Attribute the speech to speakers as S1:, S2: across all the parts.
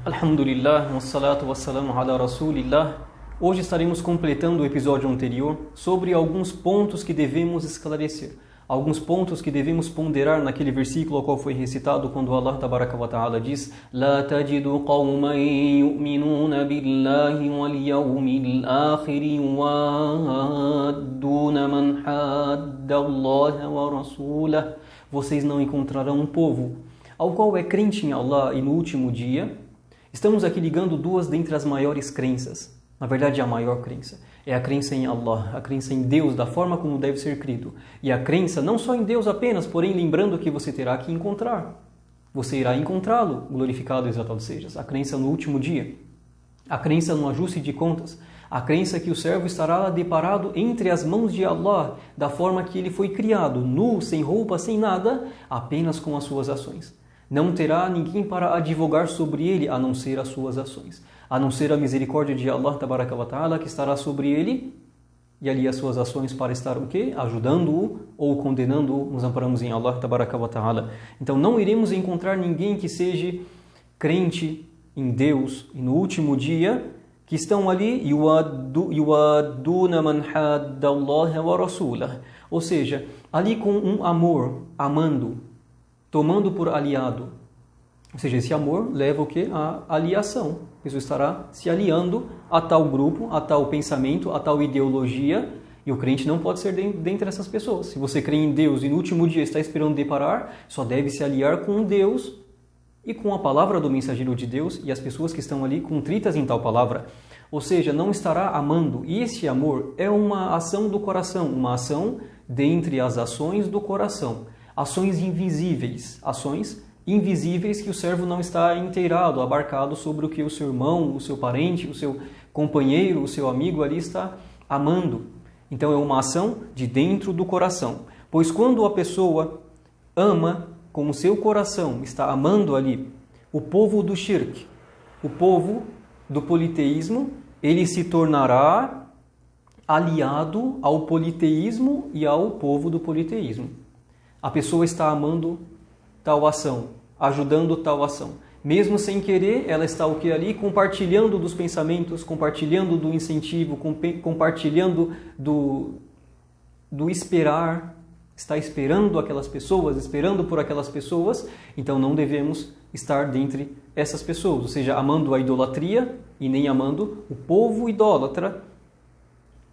S1: Alhamdulillah, wassalatu wassalamu ala rasulillah. Hoje estaremos completando o episódio anterior sobre alguns pontos que devemos esclarecer. Alguns pontos que devemos ponderar naquele versículo ao qual foi recitado quando Allah tabaraka wa ta'ala diz La tajidu qawman yu'minuna billahi wal yawmil akhiri wadduna man hadda Allah wa rasulah. Vocês não encontrarão um povo ao qual é crente em Allah e no último dia. Estamos aqui ligando duas dentre as maiores crenças. Na verdade, a maior crença é a crença em Allah, a crença em Deus, da forma como deve ser crido. E a crença não só em Deus apenas, porém lembrando que você terá que encontrar. Você irá encontrá-lo, glorificado e exaltado sejas. A crença no último dia. A crença no ajuste de contas. A crença que o servo estará deparado entre as mãos de Allah, da forma que ele foi criado, nu, sem roupa, sem nada, apenas com as suas ações. Não terá ninguém para advogar sobre ele, a não ser as suas ações. A não ser a misericórdia de Allah tabaraka wa ta'ala, que estará sobre ele, e ali as suas ações para estar o quê? Ajudando-o ou condenando-o, nos amparamos em Allah tabaraka wa ta'ala. Então não iremos encontrar ninguém que seja crente em Deus e no último dia, que estão ali, yuwadduna man hadda Allah wa rasulah. Ou seja, ali com um amor, amando, tomando por aliado. Ou seja, esse amor leva o quê? A aliação. A pessoa estará se aliando a tal grupo, a tal pensamento, a tal ideologia, e o crente não pode ser dentre essas pessoas. Se você crê em Deus e no último dia está esperando deparar, só deve se aliar com Deus e com a palavra do mensageiro de Deus e as pessoas que estão ali contritas em tal palavra. Ou seja, não estará amando. E esse amor é uma ação do coração, uma ação dentre as ações do coração. Ações invisíveis que o servo não está inteirado, abarcado sobre o que o seu irmão, o seu parente, o seu companheiro, o seu amigo ali está amando. Então é uma ação de dentro do coração. Pois quando a pessoa ama com o seu coração, está amando ali o povo do shirk, o povo do politeísmo, ele se tornará aliado ao politeísmo e ao povo do politeísmo. A pessoa está amando tal ação, ajudando tal ação. Mesmo sem querer, ela está o que ali? Compartilhando dos pensamentos, compartilhando do incentivo, compartilhando do esperar, está esperando aquelas pessoas, esperando por aquelas pessoas, então não devemos estar dentre essas pessoas, ou seja, amando a idolatria e nem amando o povo idólatra,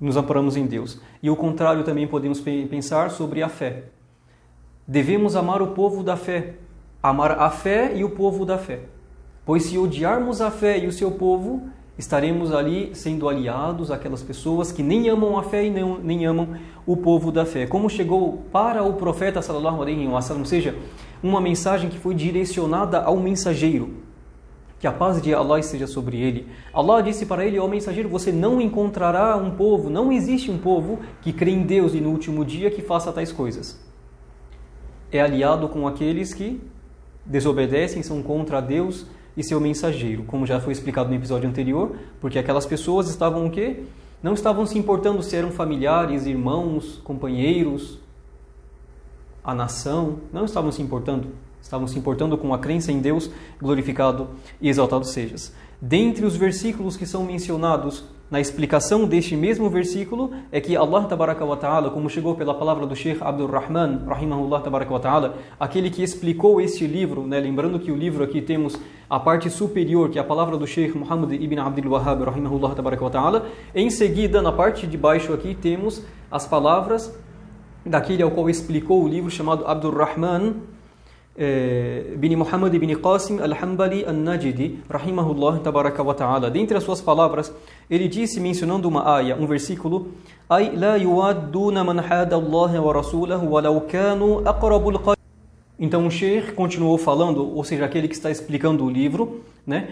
S1: nos amparamos em Deus. E o contrário também podemos pensar sobre a fé. Devemos amar o povo da fé, amar a fé e o povo da fé. Pois se odiarmos a fé e o seu povo, estaremos ali sendo aliados àquelas pessoas que nem amam a fé e nem amam o povo da fé. Como chegou para o profeta sallallahu alaihi wasallam, ou seja, uma mensagem que foi direcionada ao mensageiro, que a paz de Allah esteja sobre ele. Allah disse para ele, ó mensageiro, você não encontrará um povo, não existe um povo que crê em Deus e no último dia que faça tais coisas. É aliado com aqueles que desobedecem, são contra Deus e seu mensageiro, como já foi explicado no episódio anterior, porque aquelas pessoas estavam o quê? Não estavam se importando se eram familiares, irmãos, companheiros, a nação, não estavam se importando com a crença em Deus, glorificado e exaltado sejas. Dentre os versículos que são mencionados na explicação deste mesmo versículo é que Allah tabaraka wa ta'ala, como chegou pela palavra do Sheikh Abdul Rahman, rahimahullah tabaraka wa ta'ala, aquele que explicou este livro, né? Lembrando que o livro aqui temos a parte superior, que é a palavra do Sheikh Muhammad ibn Abdul Wahhab, rahimahullah tabaraka wa ta'ala. Em seguida, na parte de baixo aqui, temos as palavras daquele ao qual explicou o livro, chamado Abdul Rahman bin Muhammad ibn Qasim al-Hanbali al-Najdi, rahimahullah tabaraka wa ta'ala. Dentre as suas palavras, ele disse, mencionando uma aya, um versículo, Ay la yuwadduna man hada Allah wa rasulahu walau kanu aqrabul qarib. Então o Sheikh continuou falando, ou seja, aquele que está explicando o livro, né?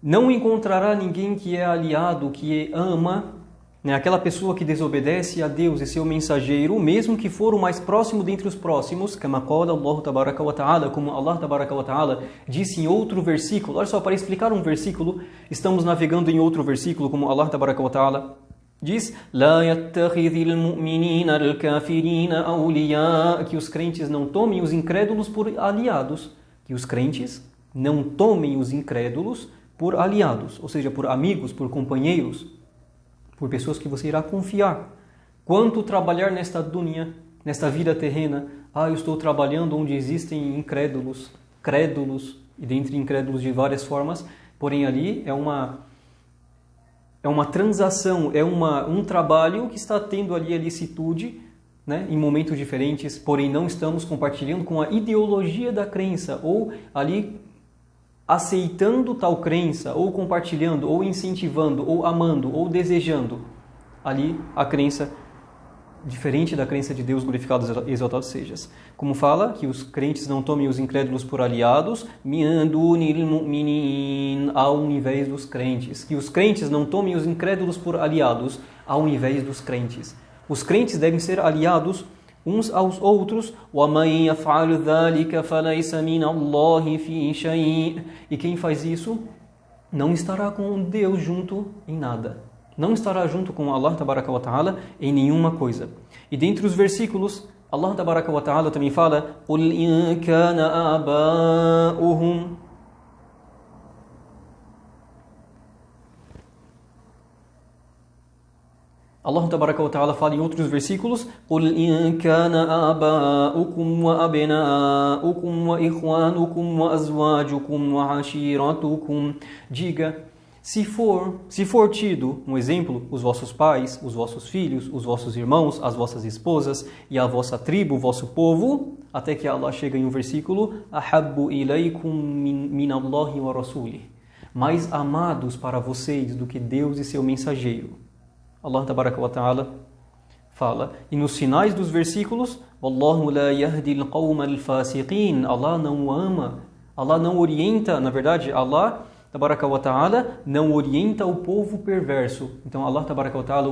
S1: Não encontrará ninguém que é aliado, que ama, né, aquela pessoa que desobedece a Deus e seu mensageiro, mesmo que for o mais próximo dentre os próximos, como Allah tabaraka wa ta'ala disse em outro versículo. Olha só, para explicar um versículo, estamos navegando em outro versículo, como Allah tabaraka wa ta'ala diz, La yattakhidhil mu'minina al-kafirina awliya, que os crentes não tomem os incrédulos por aliados, que os crentes não tomem os incrédulos por aliados, ou seja, por amigos, por companheiros, por pessoas que você irá confiar. Quanto trabalhar nesta dunya, nesta vida terrena? Eu estou trabalhando onde existem incrédulos, crédulos, e dentre incrédulos de várias formas, porém ali é uma transação, é um trabalho que está tendo ali a licitude, né, em momentos diferentes, porém não estamos compartilhando com a ideologia da crença, ou ali aceitando tal crença, ou compartilhando, ou incentivando, ou amando, ou desejando ali a crença diferente da crença de Deus, glorificado e exaltado sejas. Como fala, que os crentes não tomem os incrédulos por aliados, ao invés dos crentes. Que os crentes não tomem os incrédulos por aliados, ao invés dos crentes. Os crentes devem ser aliados uns aos outros. E quem faz isso não estará com Deus junto em nada. Não estará junto com Allah Tabaraka wa Ta'ala em nenhuma coisa. E dentre os versículos, Allah Tabaraka wa Ta'ala também fala: قُلْ إِنْ كَانَ آبَاؤُهُمْ Allah Tabaraka wa Ta'ala fala em outros versículos: قُلْ إِنْ كَانَ آبَاؤُكُمْ وَأَبْنَاؤُكُمْ وَإِخْوَانُكُمْ وَأَزْوَاجُكُمْ وَعَشِيرَتُكُمْ. Diga, se for tido, um exemplo, os vossos pais, os vossos filhos, os vossos irmãos, as vossas esposas e a vossa tribo, o vosso povo, até que Allah chega em um versículo: أَحَبُّ إِلَيْكُمْ مِنَ اللَّهِ وَرَسُولِهِ. Mais amados para vocês do que Deus e seu mensageiro. Allah Tabaraka wa Ta'ala fala. E nos finais dos versículos: وَاللَّهُ لَا يَهْدِي الْقَوْمَ الْفَاسِقِينَ. Allah não ama, Allah não orienta, na verdade, Allah Tabaraka wa Ta'ala não orienta o povo perverso. Então Allah Tabaraka wa Ta'ala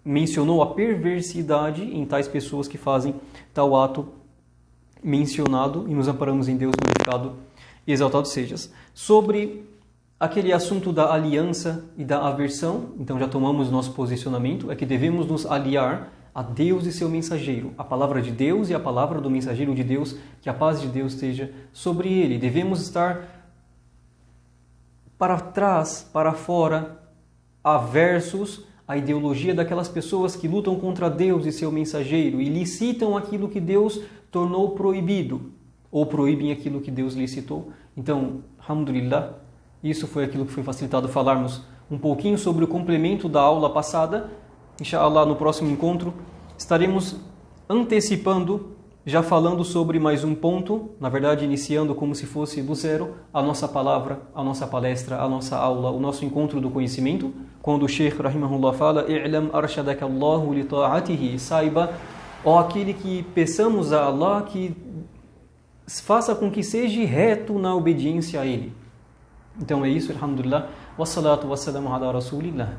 S1: mencionou a perversidade em tais pessoas que fazem tal ato mencionado, e nos amparamos em Deus, glorificado e exaltado sejas. Sobre aquele assunto da aliança e da aversão, então já tomamos nosso posicionamento, é que devemos nos aliar a Deus e seu mensageiro, a palavra de Deus e a palavra do mensageiro de Deus, que a paz de Deus esteja sobre ele. Devemos estar para trás, para fora, aversos à ideologia daquelas pessoas que lutam contra Deus e seu mensageiro e licitam aquilo que Deus tornou proibido, ou proíbem aquilo que Deus licitou. Então, alhamdulillah, isso foi aquilo que foi facilitado falarmos um pouquinho sobre o complemento da aula passada. Inshallah, no próximo encontro, estaremos antecipando, já falando sobre mais um ponto, na verdade iniciando como se fosse do zero, a nossa palavra, a nossa palestra, a nossa aula, o nosso encontro do conhecimento, quando o Sheikh Rahimahullah fala: "I'lam arshadaka Allahu li ta'atihi", saiba, ó aquele que peçamos a Allah que faça com que seja reto na obediência a Ele. Então é isso, alhamdulillah, wassalatu wassalamu ala rasulillah.